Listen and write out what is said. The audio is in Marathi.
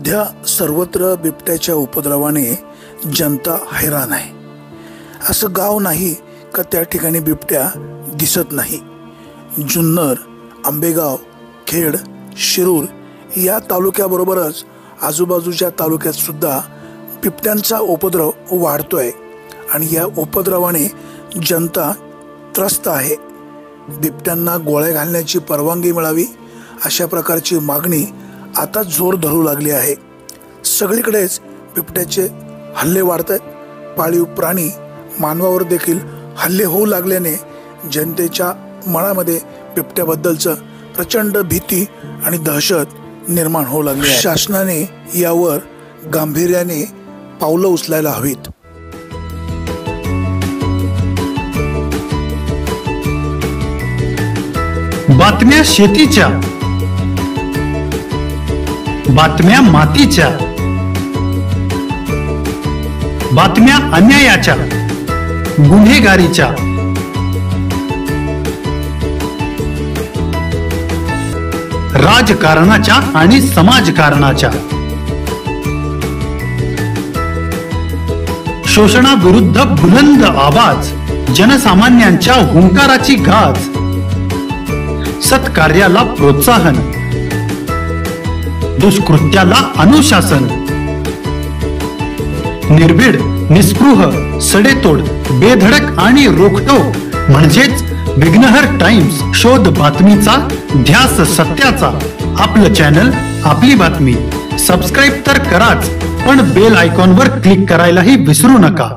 सध्या सर्वत्र बिबट्याच्या उपद्रवाने जनता हैराण आहे। असं गाव नाही का त्या ठिकाणी बिबट्या दिसत नाही। जुन्नर, आंबेगाव, खेड, शिरूर या तालुक्याबरोबरच आजूबाजूच्या तालुक्यात सुद्धा बिबट्यांचा उपद्रव वाढतोय आणि या उपद्रवाने जनता त्रस्त आहे। बिबट्यांना गोळ्या घालण्याची परवानगी मिळावी अशा प्रकारची मागणी आता जोर धरू लागली आहे। सगळीकडेच बिबट्याचे हल्ले वाढत आहेत। पाळीव प्राणी मानवावर देखील हल्ले होऊ लागल्याने जनतेच्या मनामध्ये बिबट्याबद्दलचं प्रचंड भीती आणि दहशत निर्माण होऊ लागली आहे। शासनाने यावर गांभीर्याने पावलं उचलायला हवीत। बातम्या शेतीच्या, बातम्या मातीच्या, बातम्या अन्यायाच्या, गुन्हेगारीच्या, राजकारणाच्या आणि समाजकारणाच्या, शोषणाविरुद्ध बुलंद आवाज, जनसामान्यांच्या हुंकाराची गाज, सत्कार्याला प्रोत्साहन, दुष्कृत्याला अनुशासन, निर्भीड, निस्पृह, सडेतोड, बेधडक आणि रोखटोक म्हणजेच विघ्नहर टाइम्स। शोध बातमीचा, ध्यास सत्याचा। आपलं चॅनल, आपली बातमी। सबस्क्राईब तर कराच, पण बेल आयकॉनवर क्लिक करायलाही विसरू नका।